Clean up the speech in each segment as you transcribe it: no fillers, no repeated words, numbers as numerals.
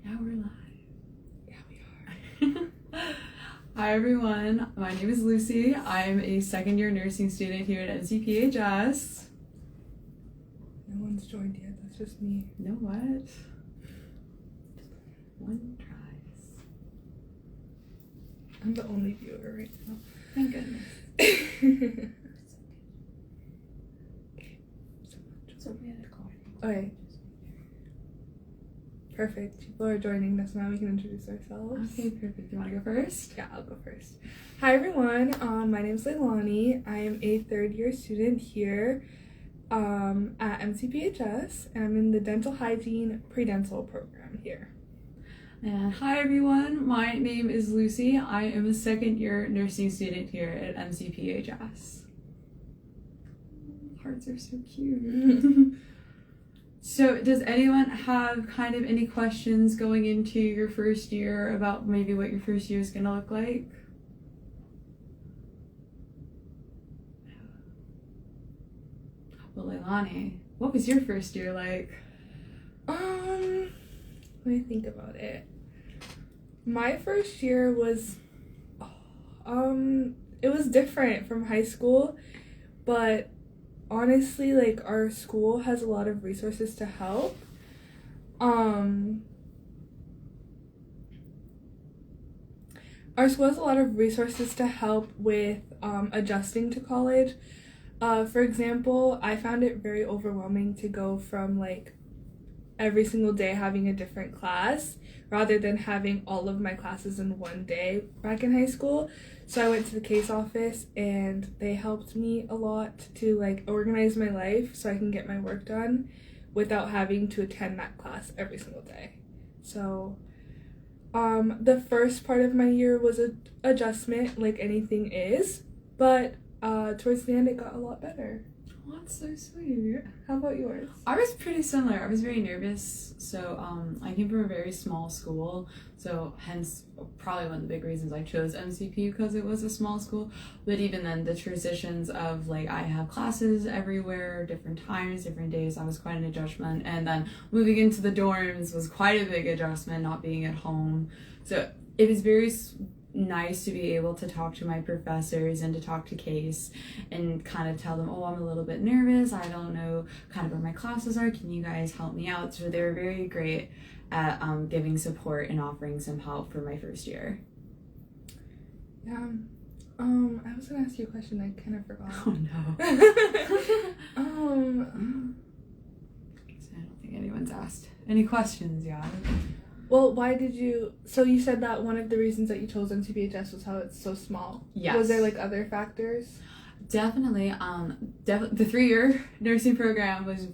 Now we're live. Yeah, we are. Hi everyone, my name is Lucy. I'm a second year nursing student here at MCPHS. No one's joined yet, that's just me. You know what? One tries. I'm the only viewer right now. Thank goodness. So we had a call. Okay. Perfect. People are joining us now. We can introduce ourselves. Okay, perfect. You want to go first? Yeah, I'll go first. Hi everyone. My name's Laylani. I am a third year student here at MCPHS, and I'm in the Dental Hygiene Pre-Dental program here. And hi everyone, my name is Lucy. I am a second year nursing student here at MCPHS. Hearts are so cute. So does anyone have kind of any questions going into your first year about maybe what your first year is going to look like? Well, Laylani, what was your first year like? Let me think about it. My first year was, it was different from high school, but honestly, like, our school has a lot of resources to help. Our school has a lot of resources to help with adjusting to college. For example, I found it very overwhelming to go from, like, every single day having a different class rather than having all of my classes in one day back in high school. So I went to the case office and they helped me a lot to, like, organize my life so I can get my work done without having to attend that class every single day. So the first part of my year was an adjustment, like anything is, but towards the end it got a lot better. Oh, that's so sweet. How about yours? I was pretty similar. I was very nervous. So I came from a very small school. So hence probably one of the big reasons I chose MCP, because it was a small school. But even then, the transitions of, like, I have classes everywhere, different times, different days, that was quite an adjustment. And then moving into the dorms was quite a big adjustment, not being at home. So it was very nice to be able to talk to my professors and to talk to Case and kind of tell them, oh, I'm a little bit nervous, I don't know kind of where my classes are, can you guys help me out? So they were very great at giving support and offering some help for my first year. Yeah. I was gonna ask you a question, I kind of forgot. Oh no. I don't think anyone's asked any questions yet. Well, why did you... So you said that one of the reasons that you chose MCPHS was how it's so small. Yes. Was there, like, other factors? Definitely. The 3-year nursing program was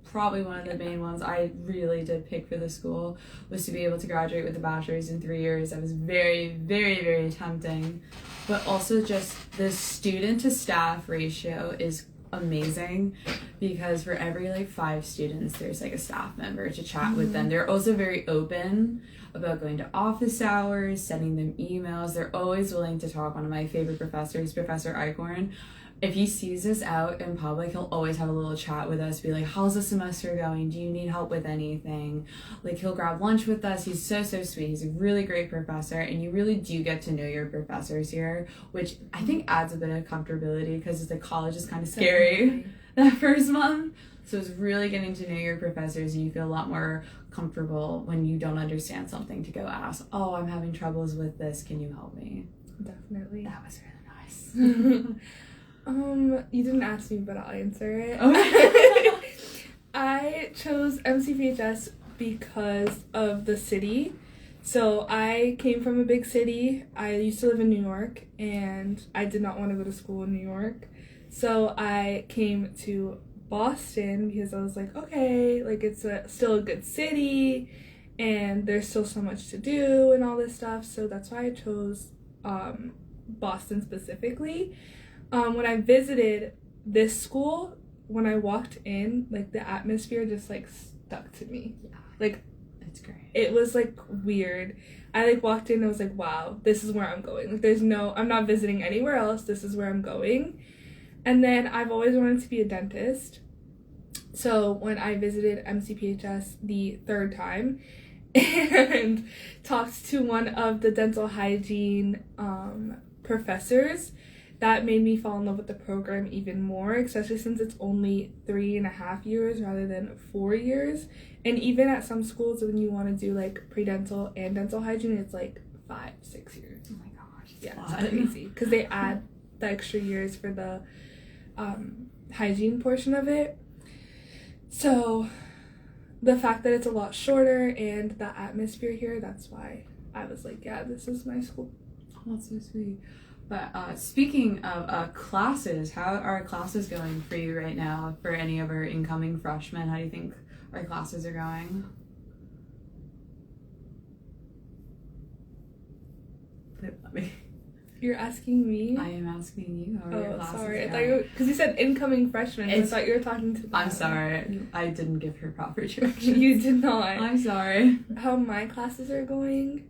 probably one of the main ones I really did pick for the school, was to be able to graduate with a bachelor's in 3 years. That was very, very, very tempting. But also just the student to staff ratio is amazing, because for every, like, 5 students there's, like, a staff member to chat with them. They're also very open about going to office hours, sending them emails. They're always willing to talk. One of my favorite professors, Professor Eichhorn, if he sees us out in public, he'll always have a little chat with us, be like, how's the semester going? Do you need help with anything? Like, he'll grab lunch with us. He's so sweet. He's a really great professor, and you really do get to know your professors here, which I think adds a bit of comfortability, because the college is kind of scary that first month. So it's really getting to know your professors, and you feel a lot more comfortable when you don't understand something to go ask, oh, I'm having troubles with this, can you help me? Definitely. That was really nice. You didn't ask me, but I'll answer it. Okay. I chose MCPHS because of the city. So I came from a big city. I used to live in New York, and I did not want to go to school in New York. So I came to Boston because I was like, okay, like, it's still a good city, and there's still so much to do and all this stuff. So that's why I chose Boston specifically. When I visited this school, when I walked in, like, the atmosphere just, like, stuck to me. Yeah. Like, It's great. it was, like, weird. I, like, walked in and I was like, wow, this is where I'm going. Like, I'm not visiting anywhere else. This is where I'm going. And then I've always wanted to be a dentist. So when I visited MCPHS the third time, and talked to one of the dental hygiene professors. That made me fall in love with the program even more, especially since it's only 3.5 years rather than 4 years. And even at some schools, when you want to do like pre-dental and dental hygiene, it's like 5-6 years. Oh my gosh. Yeah, it's crazy because they add the extra years for the hygiene portion of it. So the fact that it's a lot shorter and the atmosphere here, that's why I was like, yeah, this is my school. Oh, that's so sweet. But speaking of classes, how are classes going for you right now? For any of our incoming freshmen, how do you think our classes are going? Let me. You're asking me? I am asking you. How are your classes sorry. going? I thought you because you said incoming freshmen. I thought you were talking to them. I'm sorry. I didn't give her proper directions. You did not. I'm sorry. How my classes are going?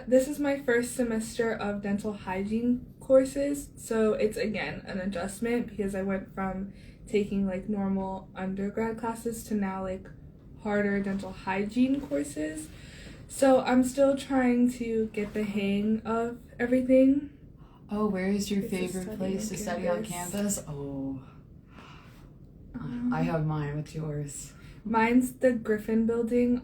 This is my first semester of dental hygiene courses, so it's again an adjustment because I went from taking like normal undergrad classes to now like harder dental hygiene courses. So I'm still trying to get the hang of everything. Oh, where is your favorite place to study on campus? Oh, I have mine. What's yours? Mine's the Griffin building,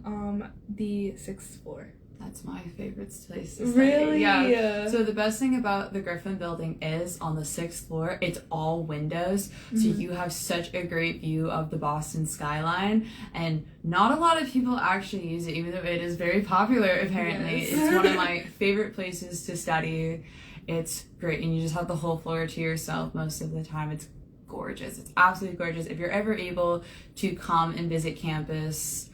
the 6th floor. That's my favorite place to study. Really? Yeah. So the best thing about the Griffin building is on the 6th floor, it's all windows. So you have such a great view of the Boston skyline. And not a lot of people actually use it, even though it is very popular, apparently. Yes. It's one of my favorite places to study. It's great. And you just have the whole floor to yourself most of the time. It's gorgeous. It's absolutely gorgeous. If you're ever able to come and visit campus,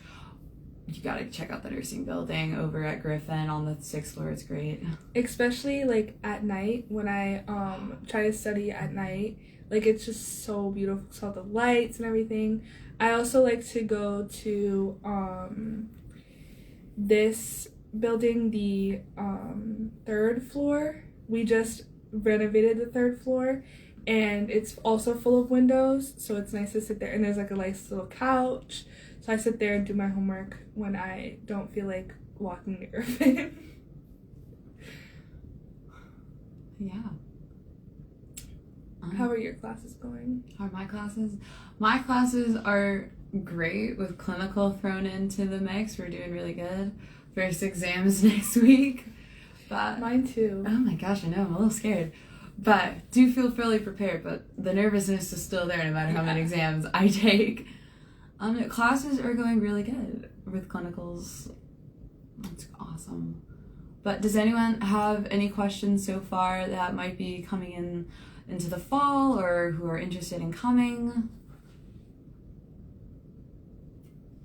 you gotta check out the nursing building over at Griffin on the 6th floor. It's great. Especially like at night when I try to study at night. Like it's just so beautiful. It's all the lights and everything. I also like to go to this building, the 3rd floor. We just renovated the 3rd floor and it's also full of windows, so it's nice to sit there, and there's like a nice little couch. So I sit there and do my homework when I don't feel like walking to Griffin. Yeah. How are your classes going? How are my classes? My classes are great with clinical thrown into the mix. We're doing really good. First exams next week. But Mine too. oh my gosh, I know, I'm a little scared. But do feel fully prepared, but the nervousness is still there no matter how many exams I take. Classes are going really good with clinicals. That's awesome. But does anyone have any questions so far that might be coming into the fall or who are interested in coming?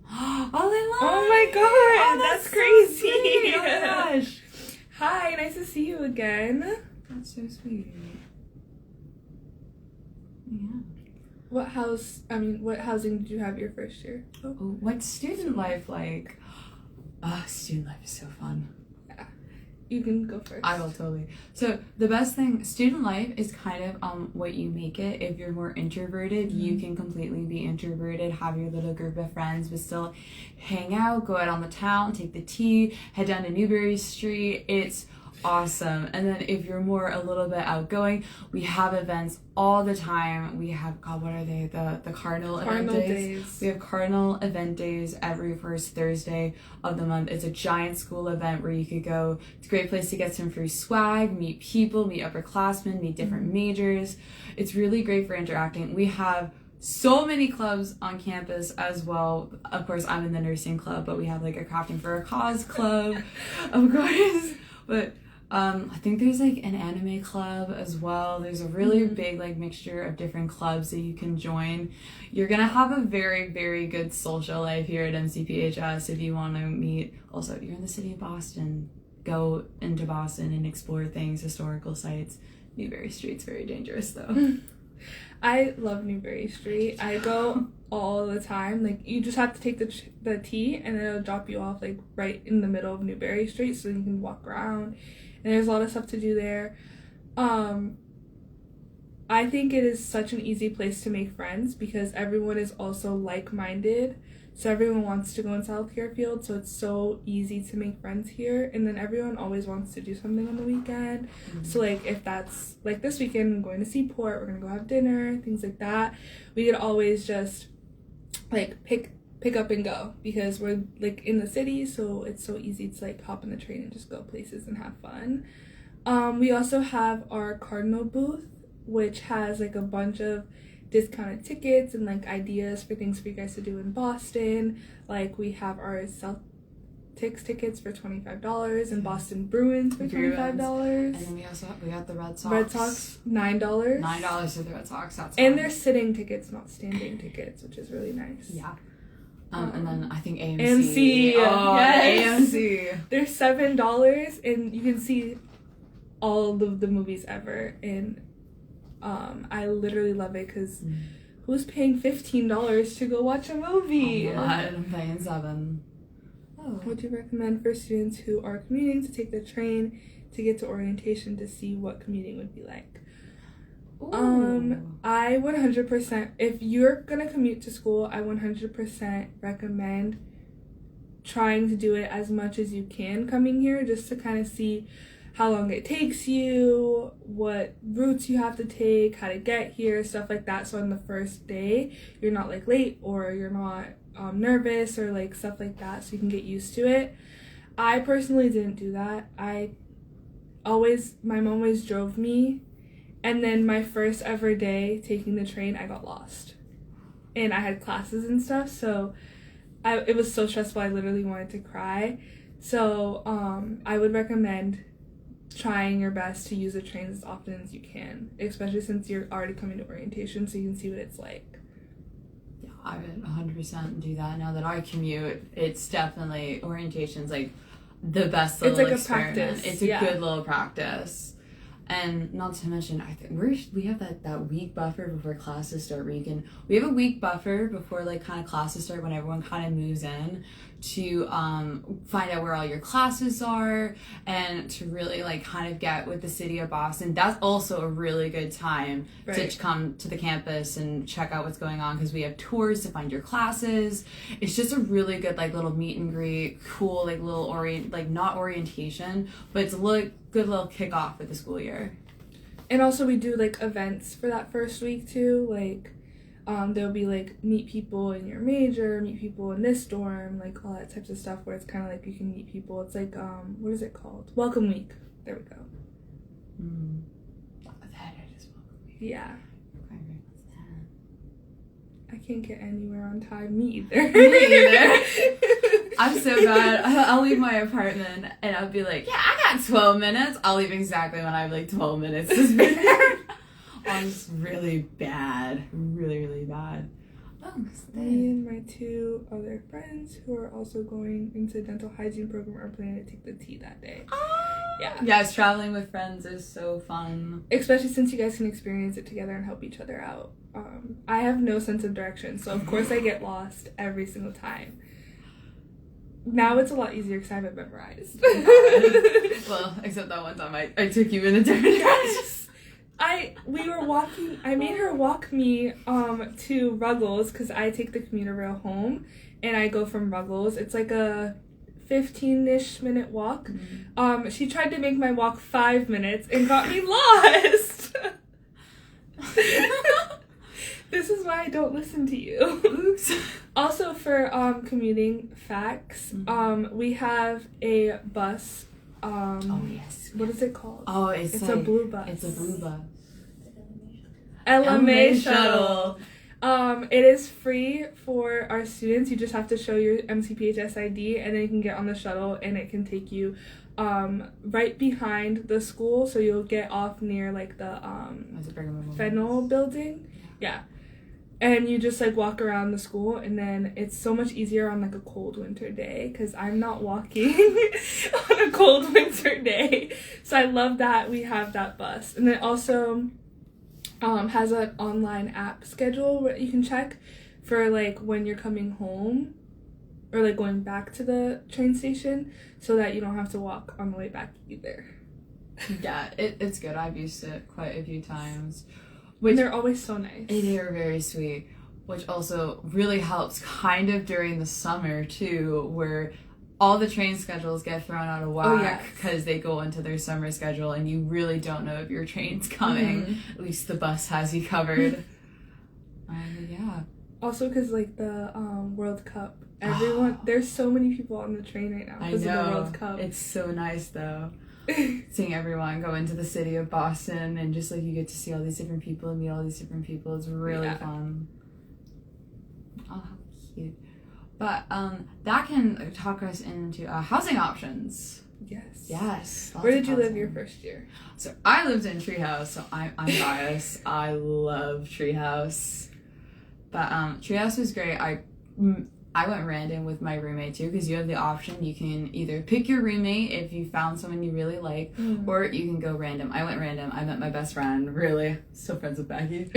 Oh, Laylani! Oh my god, that's crazy. So oh my gosh. Hi, nice to see you again. That's so sweet. Yeah. What housing did you have your first year? Oh, what's student life like? Student life is so fun. Yeah. You can go first. I will totally. So the best thing, student life is kind of what you make it. If you're more introverted, you can completely be introverted, have your little group of friends, but still hang out, go out on the town, take the T, head down to Newbury Street. It's awesome. And then if you're more a little bit outgoing, we have events all the time. We have, God, what are they? The Cardinal event days. We have Cardinal event days every first Thursday of the month. It's a giant school event where you could go. It's a great place to get some free swag, meet people, meet upperclassmen, meet different majors. It's really great for interacting. We have so many clubs on campus as well. Of course, I'm in the nursing club, but we have like a Crafting for a Cause club, of course. But I think there's like an anime club as well. There's a really big like mixture of different clubs that you can join. You're gonna have a very, very good social life here at MCPHS if you want to meet. Also, you're in the city of Boston. Go into Boston and explore things, historical sites. Newbury Street's very dangerous though. I love Newbury Street. I go all the time. Like you just have to take the T and then it'll drop you off like right in the middle of Newbury Street, so you can walk around. And there's a lot of stuff to do there. I think it is such an easy place to make friends because everyone is also like-minded. So everyone wants to go into healthcare field, so it's so easy to make friends here. And then everyone always wants to do something on the weekend. Mm-hmm. So like if that's like this weekend, I'm going to Seaport, we're gonna go have dinner, things like that. We could always just like pick up and go because we're like in the city, so it's so easy to like hop on the train and just go places and have fun. We also have our Cardinal booth, which has like a bunch of discounted tickets and like ideas for things for you guys to do in Boston. Like we have our Celtics tickets for $25 and Boston Bruins for $25. And then we got the Red Sox. Red Sox $9. $9 for the Red Sox. That's and they're sitting tickets, not standing tickets, which is really nice. Yeah. And then I think AMC. AMC. Oh, yes. AMC. They're $7 and you can see all of the movies ever. And I literally love it because who's paying $15 to go watch a movie? I'm paying $7. Oh. Would you recommend for students who are commuting to take the train to get to orientation to see what commuting would be like? I 100%, if you're gonna commute to school, I 100% recommend trying to do it as much as you can coming here, just to kind of see how long it takes you, what routes you have to take, how to get here, stuff like that. So on the first day, you're not like late or you're not nervous or like stuff like that, so you can get used to it. I personally didn't do that. My mom always drove me, and then my first ever day taking the train, I got lost. And I had classes and stuff, so it was so stressful, I literally wanted to cry. So I would recommend trying your best to use the trains as often as you can, especially since you're already coming to orientation, so you can see what it's like. Yeah, I would 100% do that. Now that I commute, it's definitely, orientation's like the best little experiment. Practice. It's a good little practice. And not to mention, I think we have that week buffer before classes start. We have a week buffer before like kind of classes start, when everyone kind of moves in, to find out where all your classes are and to really like kind of get with the city of Boston. That's also a really good time to come to the campus and check out what's going on, because we have tours to find your classes. It's just a really good like little meet and greet, cool like little not orientation, but it's a good little kickoff for the school year. And also we do like events for that first week too, like there'll be like meet people in your major, meet people in this dorm, like all that types of stuff where it's kind of like you can meet people. It's like what is it called? Welcome week. There we go. That is welcome week. Yeah. Okay, what's that? I can't get anywhere on time. Me either. Me either. I'm so bad. I'll leave my apartment and I'll be like, yeah, I got 12 minutes. I'll leave exactly when I have like 12 minutes to spare. I'm just really bad. Really, really bad. Me and my two other friends who are also going into the dental hygiene program are planning to take the T that day. Yeah. Yes, traveling with friends is so fun. Especially since you guys can experience it together and help each other out. I have no sense of direction, so of course I get lost every single time. Now it's a lot easier because I have it memorized. Well, except that one time I took you in a different direction. We were walking, I made her walk me to Ruggles because I take the commuter rail home and I go from Ruggles. It's like a 15-ish minute walk. Mm-hmm. She tried to make my walk 5 minutes and got me lost. This is why I don't listen to you. Oops. Also for commuting facts, we have a bus. Oh yes. What is it called? Oh, it's like, a blue bus. It's a blue bus. LMA shuttle. It is free for our students. You just have to show your MCPHS ID and then you can get on the shuttle and it can take you right behind the school, so you'll get off near like the Fennel building. Yeah. And you just like walk around the school, and then it's so much easier on like a cold winter day because I'm not walking on a cold winter day. So I love that we have that bus. And it also has an online app schedule where you can check for like when you're coming home or like going back to the train station, so that you don't have to walk on the way back either. Yeah, it's good. I've used it quite a few times. Which they're always so nice. They are very sweet. which also really helps kind of during the summer too, where all the train schedules get thrown out of whack because they go into their summer schedule and you really don't know if your train's coming. At least the bus has you covered. Yeah. Also because like the World Cup, everyone there's so many people on the train right now because of the World Cup. It's so nice though. Seeing everyone go into the city of Boston and just like you get to see all these different people and meet all these different people. It's really fun. Oh, how cute. But that can talk us into housing options. Yes. Where did you live your first year? So I lived in Treehouse, so I'm biased. I love Treehouse. But Treehouse was great. I went random with my roommate too, because you have the option. You can either pick your roommate if you found someone you really like, or you can go random. I went random. I met my best friend. Really, still friends with Becky.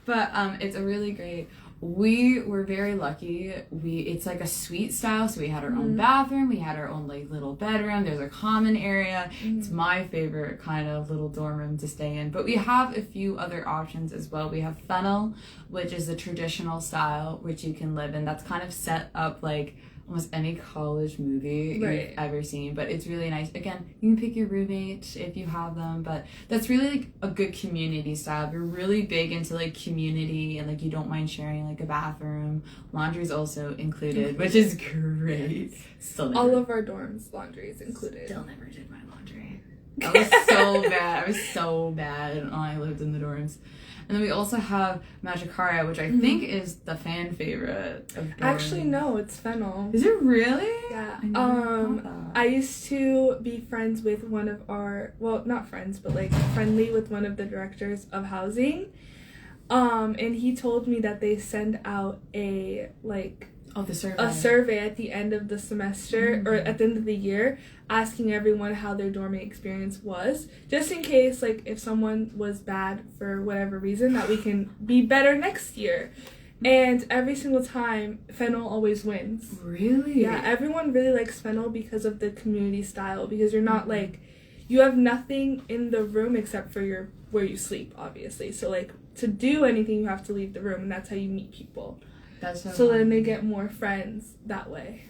But it's a really great. We were very lucky. It's like a suite style, so we had our own bathroom, we had our own like little bedroom, there's a common area. It's my favorite kind of little dorm room to stay in. But we have a few other options as well. We have Fennel, which is the traditional style, which you can live in. That's kind of set up like almost any college movie you've ever seen, but it's really nice. Again, you can pick your roommate if you have them, but that's really like a good community style. If you're really big into like community and like you don't mind sharing like a bathroom, laundry is also included, which is great. All of our dorms laundry is included. Still never did my laundry. I was so bad. I was so bad when I lived in the dorms. And then we also have Magicaria, which I think is the fan favorite of dorms. Actually, no, it's Fennel. Is it really? Yeah. I used to be friends with one of our, well, not friends, but like friendly with one of the directors of housing. And he told me that they send out a survey at the end of the semester or at the end of the year, asking everyone how their dorming experience was, just in case like if someone was bad for whatever reason, that we can be better next year. And every single time, Fennel always wins. Really? Yeah, everyone really likes Fennel because of the community style, because you're not like, you have nothing in the room except for where you sleep, obviously. So like to do anything, you have to leave the room, and that's how you meet people. That's so funny. Then they get more friends that way.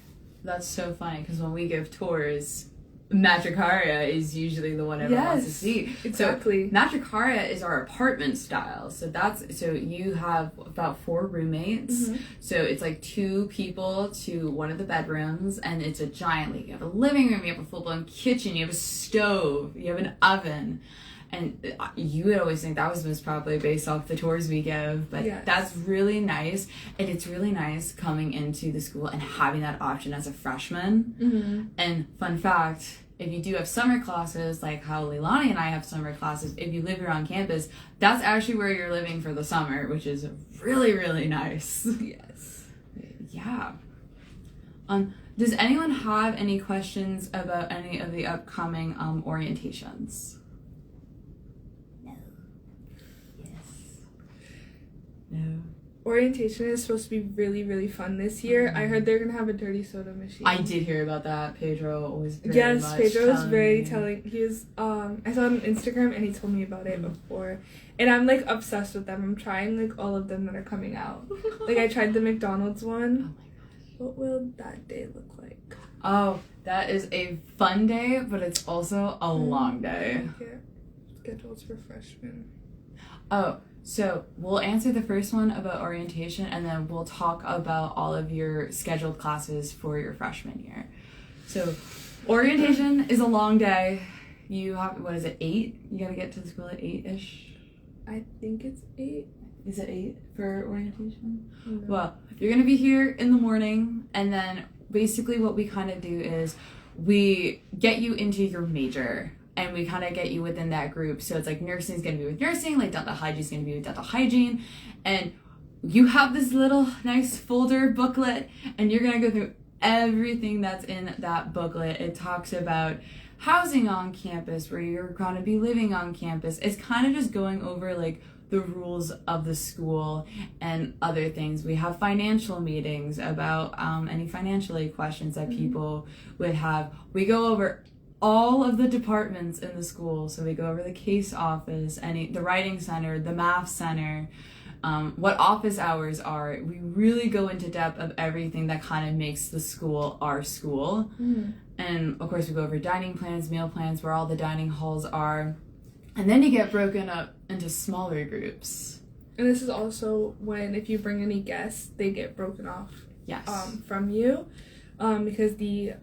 That's so funny, because when we give tours, Magicaria is usually the one everyone wants to see. Exactly. So Magicaria is our apartment style. So you have about 4 roommates. So it's like 2 people to one of the bedrooms, and it's a giant, like you have a living room, you have a full-blown kitchen, you have a stove, you have an oven. And you would always think that was most probably based off the tours we give, but that's really nice. And it's really nice coming into the school and having that option as a freshman. And fun fact, if you do have summer classes, like how Laylani and I have summer classes, if you live here on campus, that's actually where you're living for the summer, which is really, really nice. Yes. Yeah. Does anyone have any questions about any of the upcoming orientations? No. Orientation is supposed to be really, really fun this year. I heard they're gonna have a dirty soda machine. I did hear about that. Pedro was very Pedro was very telling. He was I saw it on Instagram and he told me about it before, and I'm like obsessed with them. I'm trying like all of them that are coming out. Like I tried the McDonald's one. Oh my gosh. What will that day look like? Oh, that is a fun day, but it's also a long day. Schedules for freshmen. Oh. So we'll answer the first one about orientation, and then we'll talk about all of your scheduled classes for your freshman year. So orientation is a long day. You have, 8? You gotta get to the school at 8-ish? I think it's 8. Is it 8 for orientation? No. Well, you're gonna be here in the morning, and then basically what we kind of do is we get you into your major. And we kind of get you within that group. So it's like nursing is going to be with nursing, like dental hygiene is going to be with dental hygiene. And you have this little nice folder booklet, and you're going to go through everything that's in that booklet. It talks about housing on campus, where you're going to be living on campus. It's kind of just going over like the rules of the school and other things. We have financial meetings about any financial aid questions that people would have. We go over all of the departments in the school. So we go over the case office, the writing center, the math center, what office hours are. We really go into depth of everything that kind of makes the school our school. And of course we go over dining plans, meal plans, where all the dining halls are. And then you get broken up into smaller groups. And this is also when, if you bring any guests, they get broken off. Yes. From you, because the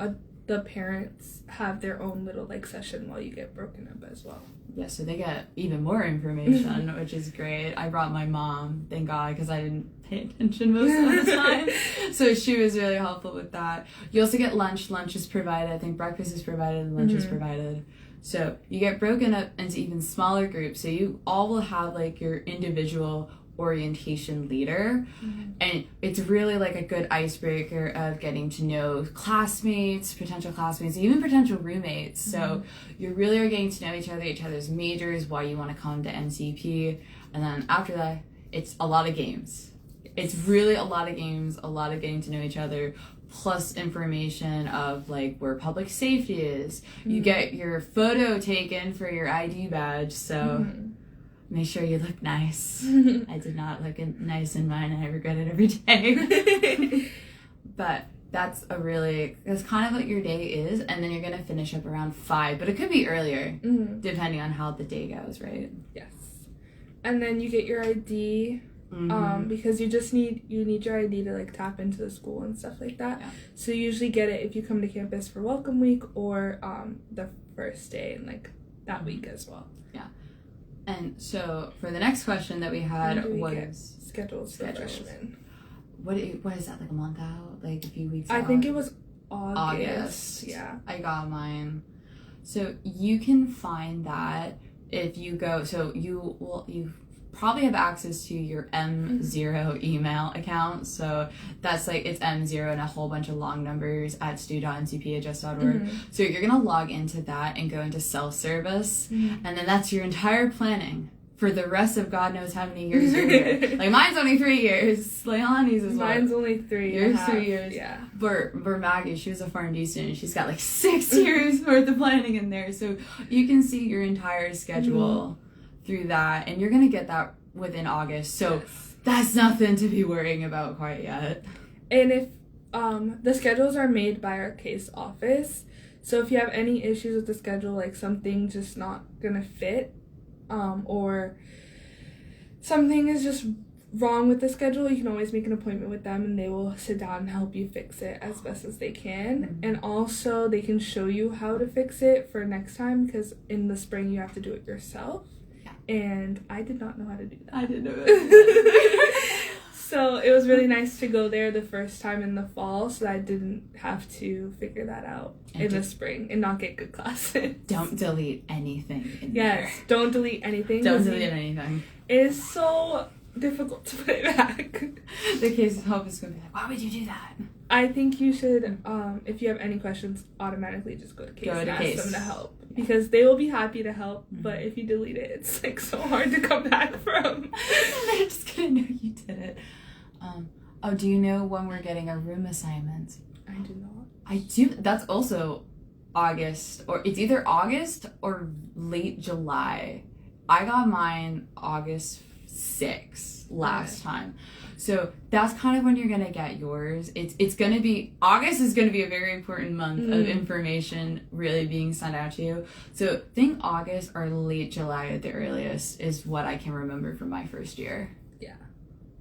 parents have their own little like session while you get broken up as well. Yeah, so they get even more information, which is great. I brought my mom, thank God, because I didn't pay attention most of the time. So she was really helpful with that. You also get lunch. Lunch is provided. I think breakfast is provided and lunch is provided. So you get broken up into even smaller groups. So you all will have like your individual orientation leader, and it's really like a good icebreaker of getting to know classmates, potential classmates, even potential roommates. So you really are getting to know each other's majors, why you want to come to MCP, and then after that it's a lot of games. It's really a lot of games, a lot of getting to know each other, plus information of like where public safety is. You get your photo taken for your ID badge, so make sure you look nice. I did not look nice in mine, and I regret it every day. But that's kind of what your day is, and then you're going to finish up around 5, but it could be earlier, depending on how the day goes, right? Yes. And then you get your ID, because you need your ID to like tap into the school and stuff like that. Yeah. So you usually get it if you come to campus for welcome week or the first day and like that week as well. Yeah. And so for the next question that we had was schedules for freshmen. What is that, like a month out? Like a few weeks out? I think it was August. Yeah. I got mine. So you can find that if you go, so you probably have access to your M0 email account. So that's like, it's M0 and a whole bunch of long numbers at stu.mcphs.org. So you're going to log into that and go into self-service. And then that's your entire planning for the rest of God knows how many years you're here. Like mine's only 3 years. Laylani's is Mine's only 3 years. 3 years. Yeah. For Maggie, she was a PharmD student. She's got like 6 years worth of planning in there. So you can see your entire schedule through that, and you're gonna get that within August, so that's nothing to be worrying about quite yet. And if the schedules are made by our case office, so if you have any issues with the schedule, like something just not gonna fit, or something is just wrong with the schedule, you can always make an appointment with them and they will sit down and help you fix it as best as they can. And also they can show you how to fix it for next time, because in the spring you have to do it yourself. And I did not know how to do that. I didn't know that. So it was really nice to go there the first time in the fall, so that I didn't have to figure that out in the spring and not get good classes. Don't delete anything in there. Yes, don't delete anything. Don't delete anything. It is so difficult to put it back. The case help is going to be like, why would you do that? I think you should, if you have any questions, automatically just go to case and ask them to help. Because they will be happy to help, but if you delete it, it's like so hard to come back from. They're just gonna know you did it. Do you know when we're getting our room assignments? I do not. I do. That's also August, or it's either August or late July. I got mine August 6th last time. So that's kind of when you're going to get yours. It's going to be, August is going to be a very important month of information really being sent out to you. So think August or late July at the earliest is what I can remember from my first year. Yeah.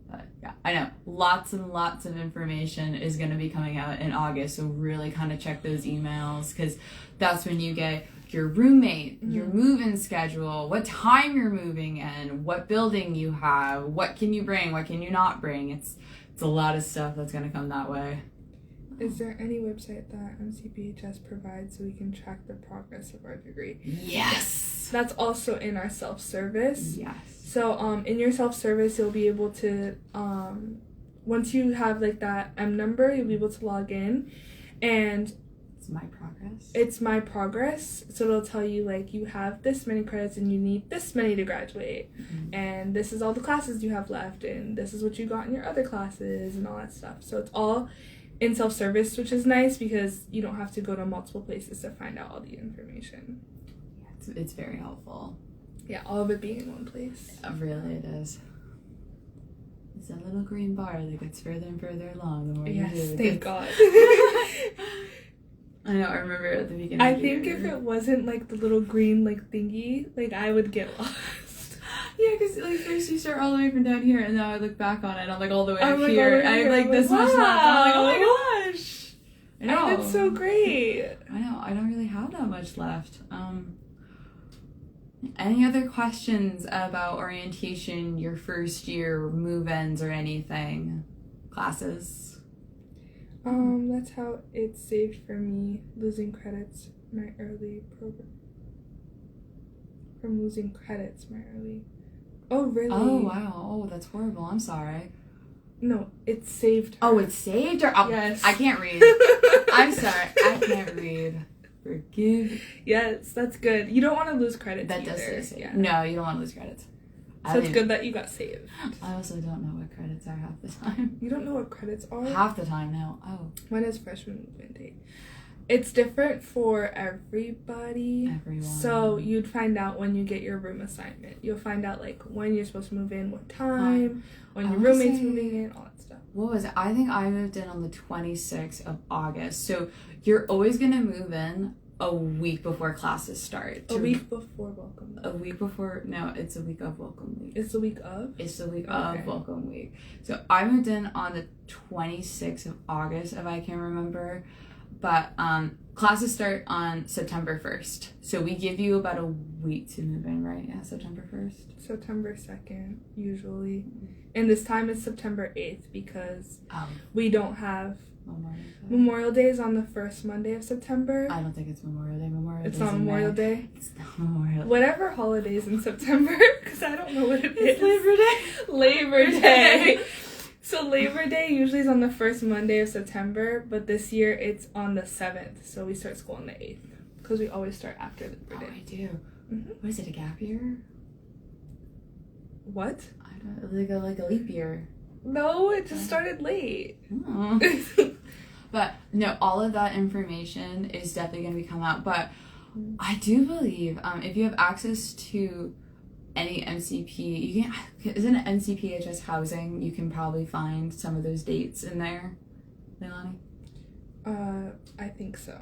But yeah, I know lots and lots of information is going to be coming out in August. So really kind of check those emails, because that's when you get your roommate, your move-in schedule, what time you're moving in, what building you have, what can you bring, what can you not bring. It's a lot of stuff that's going to come that way. Is there any website that MCPHS provides so we can track the progress of our degree? Yes! That's also in our self-service. Yes. So in your self-service, you'll be able to, once you have like that M number, you'll be able to log in, and it's my progress. So it'll tell you like you have this many credits and you need this many to graduate, and this is all the classes you have left, and this is what you got in your other classes and all that stuff. So it's all in self-service, which is nice because you don't have to go to multiple places to find out all the information. Yeah, it's very helpful. Yeah, all of it being in one place. Yeah, really it is. It's a little green bar that gets further and further along the more you do. Yes, thank God. I know, I remember at the beginning. I think if it wasn't like the little green like thingy, like I would get lost. Yeah, because like first you start all the way from down here, and now I look back on it, and I'm like all the way up like, here. I have like this much left. I'm like, oh my gosh. I know. That's so great. I know. I don't really have that much left. Any other questions about orientation, your first year, move-ins, or anything? Classes? That's how it's saved for me, losing credits my early program. From losing credits my early. Oh, really? Oh, wow. Oh, that's horrible. I'm sorry. No, it's saved her. Oh, it's saved her? Oh, yes. I can't read. I'm sorry. I can't read. Forgive. Yes, that's good. You don't want to lose credits That either. does say saved. Yeah. No, you don't want to lose credits. So it's good that you got saved. I also don't know what credits are half the time. You don't know what credits are? Half the time, no. Oh. When is freshman movement date? It's different for everybody. Everyone. So you'd find out when you get your room assignment. You'll find out like when you're supposed to move in, what time, when your roommate's moving in, all that stuff. What was it? I think I moved in on the 26th of August. So you're always going to move in a week before classes start. A week before welcome week. A week before? No, it's a week of welcome week. It's the week of? It's the week of welcome week. So I moved in on the 26th of August, if I can remember. But classes start on September 1st. So we give you about a week to move in, right? Yeah, September 1st. September 2nd, usually. And this time it's September 8th because we don't have Memorial Day is on the first Monday of September. I don't think it's Memorial Day. It's not Memorial Day? It's not Memorial Day. Whatever holidays in September, because I don't know what it is. It's Labor Day. Labor Day. So Labor Day usually is on the first Monday of September, but this year it's on the 7th, so we start school on the 8th, because we always start after Labor Day. Oh, I do. Mm-hmm. What is it, a gap year? What? I don't like a leap year. No, it just started late. Oh. But no, all of that information is definitely going to be coming out. But I do believe if you have access to any MCP, you can, isn't it MCPHS housing? You can probably find some of those dates in there, Laylani? I think so.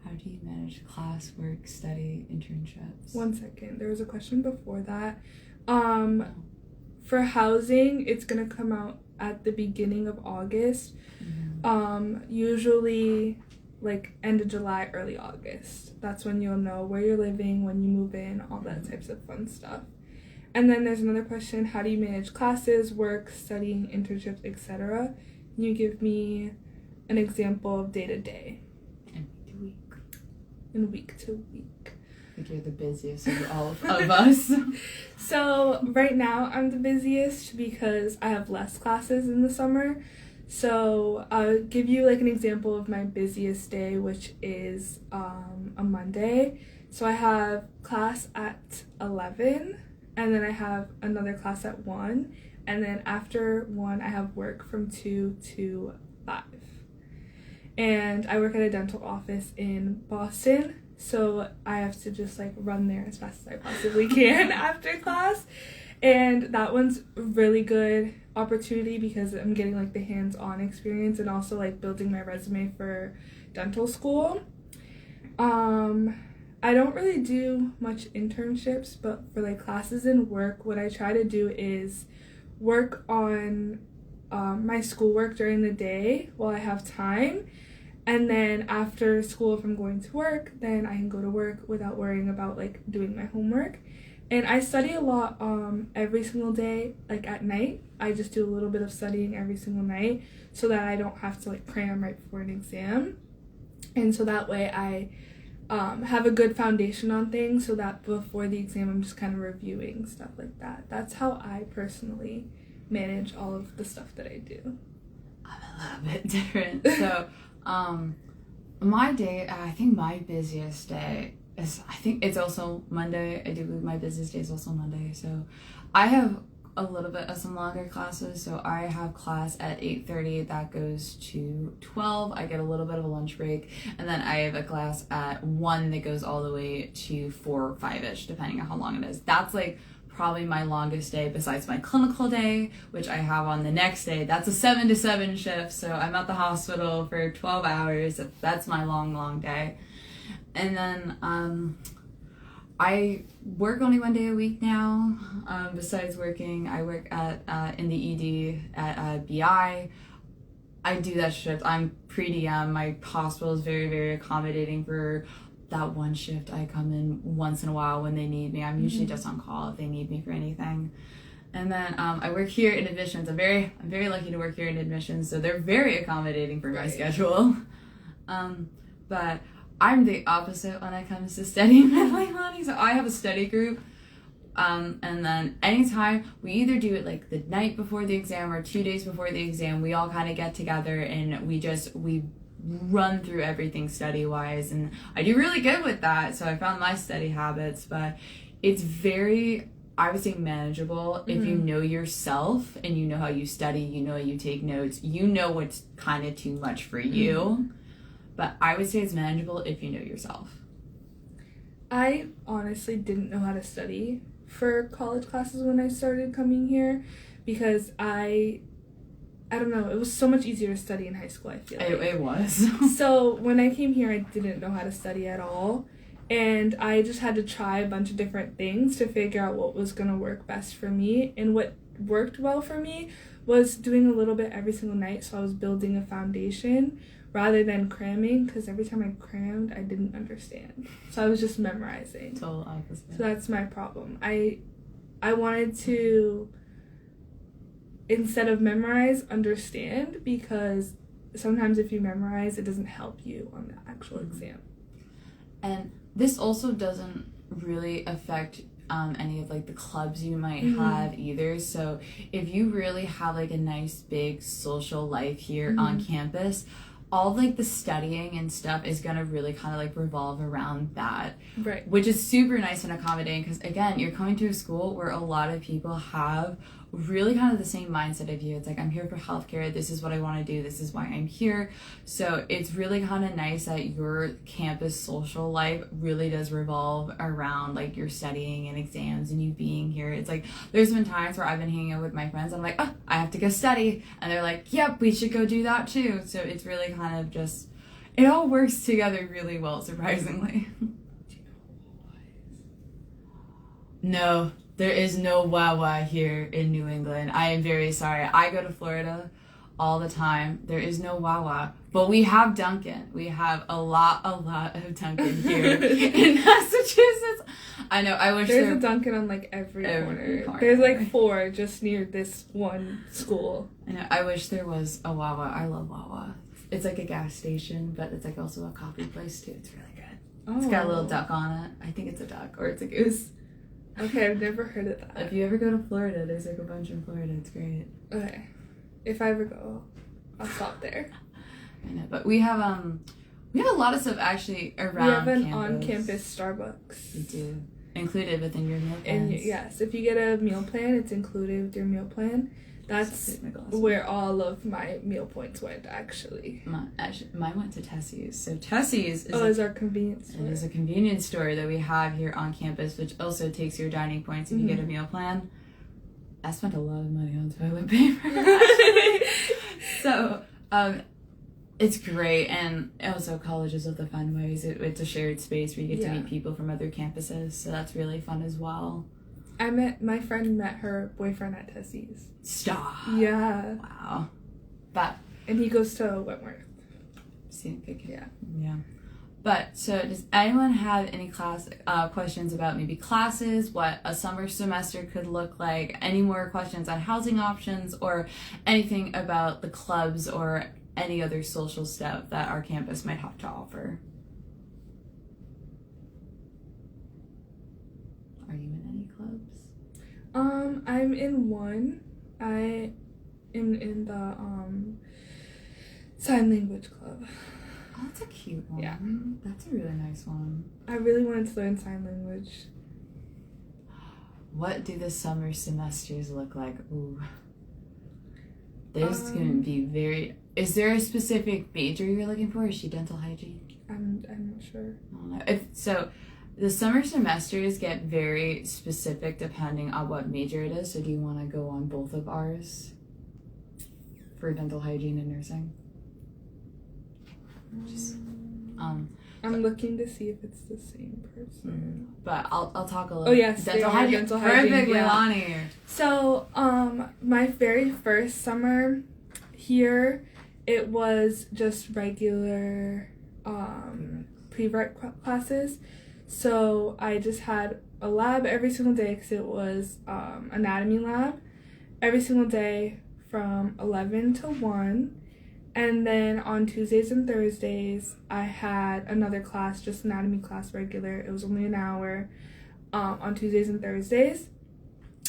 How do you manage class, work, study, internships? 1 second. There was a question before that. For housing, it's gonna come out at the beginning of August. Mm-hmm. Usually like end of July, early August. That's when you'll know where you're living, when you move in, all that types of fun stuff. And then there's another question, how do you manage classes, work, studying, internships, etc.? Can you give me an example of day to day? And week to week. And week to week. I think you're the busiest of all of us. So right now I'm the busiest because I have less classes in the summer. So I'll give you like an example of my busiest day, which is a Monday. So I have class at 11, and then I have another class at 1, and then after 1 I have work from 2 to 5. And I work at a dental office in Boston, so I have to just like run there as fast as I possibly can after class. And that one's a really good opportunity because I'm getting like the hands-on experience and also like building my resume for dental school. I don't really do much internships, but for like classes and work, what I try to do is work on my schoolwork during the day while I have time. And then after school, if I'm going to work, then I can go to work without worrying about like doing my homework. And I study a lot every single day, like at night. I just do a little bit of studying every single night so that I don't have to like cram right before an exam. And so that way I have a good foundation on things so that before the exam I'm just kind of reviewing stuff like that. That's how I personally manage all of the stuff that I do. I'm a little bit different. So my day, I think my busiest day I think it's also Monday. I do believe my busiest day is also Monday. So I have a little bit of some longer classes. So I have class at 8:30 that goes to 12. I get a little bit of a lunch break. And then I have a class at 1 that goes all the way to 4 or 5-ish, depending on how long it is. That's like probably my longest day besides my clinical day, which I have on the next day. That's a 7 to 7 shift, so I'm at the hospital for 12 hours. That's my long day. And then I work only 1 day a week now. Besides working, I work at in the ED at BI. I do that shift. I'm pre-DM. My hospital is very, very accommodating for that one shift. I come in once in a while when they need me. I'm usually just on call if they need me for anything. And then I work here in admissions. I'm very lucky to work here in admissions, so they're very accommodating for my schedule. But I'm the opposite when it comes to studying with Laylani. So I have a study group. And then anytime we either do it like the night before the exam or 2 days before the exam, we all kind of get together and we run through everything study wise, and I do really good with that. So I found my study habits, but it's very, I would say, manageable if you know yourself and you know how you study, you know how you take notes, you know what's kind of too much for you. But I would say it's manageable if you know yourself. I honestly didn't know how to study for college classes when I started coming here, because I don't know, it was so much easier to study in high school, I feel like. It was. So when I came here, I didn't know how to study at all, and I just had to try a bunch of different things to figure out what was going to work best for me. And what worked well for me was doing a little bit every single night, so I was building a foundation rather than cramming, because every time I crammed, I didn't understand. So I was just memorizing. Total opposite. So that's my problem. I wanted to, instead of memorize, understand, because sometimes if you memorize, it doesn't help you on the actual exam. And this also doesn't really affect any of like the clubs you might have either. So if you really have like a nice big social life here on campus, all like the studying and stuff is gonna really kind of like revolve around that, right? Which is super nice and accommodating, because again, you're coming to a school where a lot of people have really kind of the same mindset of you. It's like, I'm here for healthcare, this is what I want to do, this is why I'm here. So it's really kind of nice that your campus social life really does revolve around like your studying and exams and you being here. It's like, there's been times where I've been hanging out with my friends, I'm like, oh, I have to go study, and they're like, yep, we should go do that too. So it's really kind of just, it all works together really well, surprisingly. No, there is no Wawa here in New England. I am very sorry. I go to Florida all the time. There is no Wawa. But we have Dunkin'. We have a lot of Dunkin' here in Massachusetts. I know, I wish there's a Dunkin' on like every corner. There's like 4 just near this one school. I know, I wish there was a Wawa. I love Wawa. It's like a gas station, but it's like also a coffee place too. It's really good. Oh. It's got a little duck on it. I think it's a duck or it's a goose. Okay, I've never heard of that. If you ever go to Florida, there's like a bunch in Florida. It's great. Okay. If I ever go, I'll stop there. I know, but we have a lot of stuff actually around campus. We have an on-campus Starbucks. We do. Included within your meal And plans. yes, if you get a meal plan, it's included with your meal plan. That's where all of my meal points went, actually. Mine went to Tessie's. So Tessie's is our convenience store. It is a convenience store that we have here on campus, which also takes your dining points if you get a meal plan. I spent a lot of money on toilet paper. So, it's great. And also colleges of the fun ways. It's a shared space where you get to meet people from other campuses. So that's really fun as well. My friend met her boyfriend at Tessie's. Stop. Yeah. Wow. And he goes to Wentworth. Yeah. But, so does anyone have any questions about maybe classes, what a summer semester could look like, any more questions on housing options, or anything about the clubs or any other social stuff that our campus might have to offer? Are you in any clubs? I'm in one. I am in the sign language club. Oh, that's a cute one. Yeah. That's a really nice one. I really wanted to learn sign language. What do the summer semesters look like? Ooh. There's going to be is there a specific major you're looking for? Is she dental hygiene? I'm not sure. I don't know. The summer semesters get very specific depending on what major it is. So do you want to go on both of ours for dental hygiene and nursing? Just, I'm looking to see if it's the same person. But I'll talk a little. Oh yes, dental hygiene. Dental hygiene. Perfect, Yeah. Laylani. So, my very first summer here, it was just regular pre-reg classes. So I just had a lab every single day because it was anatomy lab every single day from 11 to 1. And then on Tuesdays and Thursdays, I had another class, just anatomy class regular. It was only an hour on Tuesdays and Thursdays.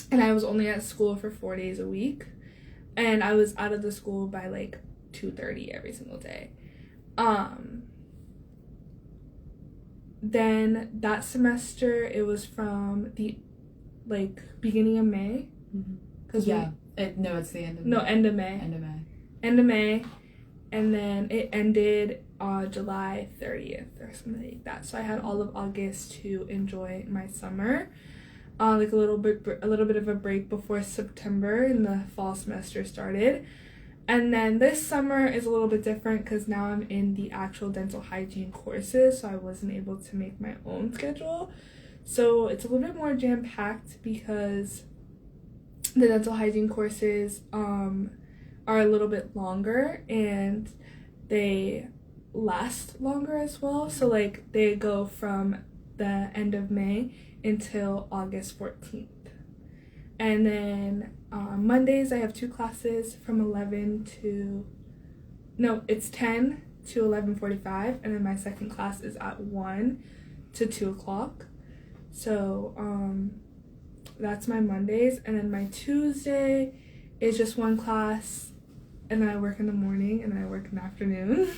And I was only at school for 4 days a week. And I was out of the school by like 2:30 every single day. Then that semester, it was from the beginning of May. It's the end of May. No, end of May. End of May. And then it ended July 30th or something like that. So I had all of August to enjoy my summer. A little bit of a break before September and the fall semester started. And then this summer is a little bit different because now I'm in the actual dental hygiene courses, so I wasn't able to make my own schedule. So it's a little bit more jam-packed because the dental hygiene courses are a little bit longer and they last longer as well. So they go from the end of May until August 14th. And then Mondays I have 2 classes from 10 to 11:45, and then my second class is at 1 to 2 o'clock. So that's my Mondays. And then my Tuesday is just 1 class, and then I work in the morning and then I work in the afternoon.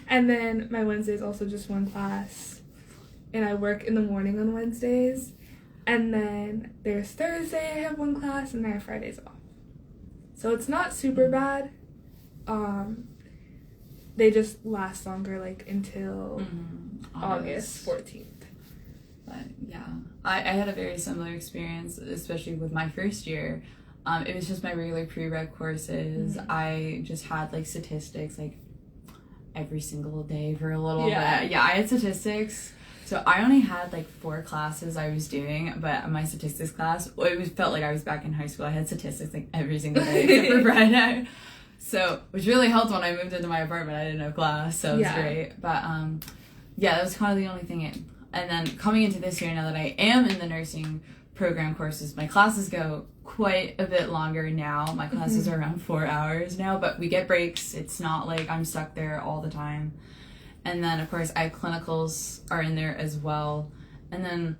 And then my Wednesday is also just 1 class, and I work in the morning on Wednesdays. And then there's Thursday, I have 1 class, and then I have Fridays off. So it's not super bad. They just last longer, until August 14th. But yeah, I had a very similar experience, especially with my first year. It was just my regular pre-reg courses. I just had statistics every single day for a little bit. Yeah, I had statistics. So I only had 4 classes I was doing, but my statistics class, felt like I was back in high school. I had statistics every single day except for Friday. So, which really helped when I moved into my apartment. I didn't have class, so it was great. But that was kind of the only thing. And then coming into this year, now that I am in the nursing program courses, my classes go quite a bit longer now. My classes are around 4 hours now, but we get breaks. It's not like I'm stuck there all the time. And then, of course, I have clinicals are in there as well. And then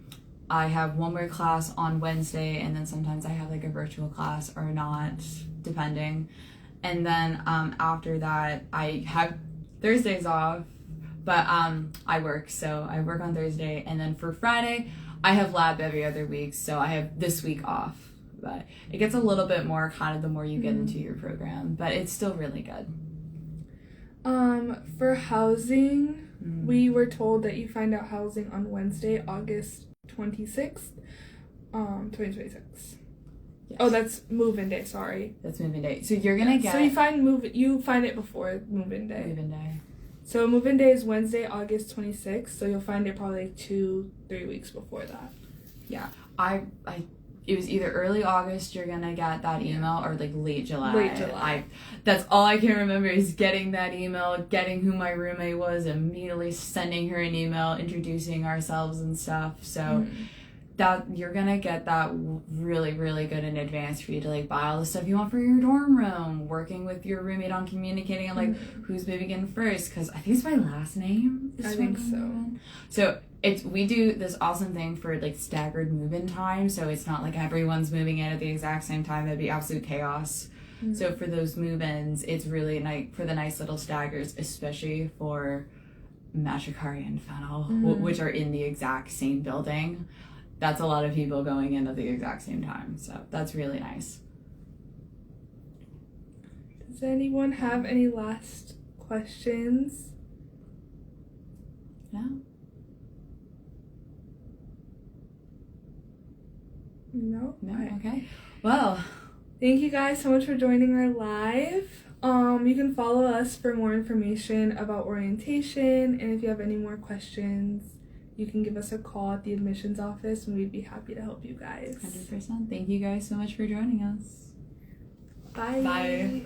I have 1 more class on Wednesday, and then sometimes I have a virtual class or not, depending. And then after that, I have Thursdays off, but I work. So I work on Thursday. And then for Friday, I have lab every other week. So I have this week off. But it gets a little bit more kind of the more you get into your program. But it's still really good. For housing, we were told that you find out housing on Wednesday, August 26th, 2026. Yes. Oh, that's move-in day, sorry. That's move-in day. So you're gonna get... So you find it before move-in day. Move-in day. So move-in day is Wednesday, August 26th, so you'll find it probably 2-3 weeks before that. Yeah. It was either early August you're gonna get that email or late July. That's all I can remember is getting that email, getting who my roommate was, immediately sending her an email, introducing ourselves and stuff. So that you're gonna get that really, really good in advance for you to buy all the stuff you want for your dorm room, working with your roommate on communicating on who's moving in first, because I think it's my last name. I think so. So we do this awesome thing for staggered move-in time, so it's not everyone's moving in at the exact same time. That'd be absolute chaos. So for those move-ins, it's really nice for the nice little staggers, especially for Mashikari and Fennel, which are in the exact same building. That's a lot of people going in at the exact same time, so that's really nice. Does anyone have any last questions? No. No? No? Right. Okay. Well, thank you guys so much for joining our live. You can follow us for more information about orientation, and if you have any more questions, you can give us a call at the admissions office, and we'd be happy to help you guys. 100%. Thank you guys so much for joining us. Bye. Bye.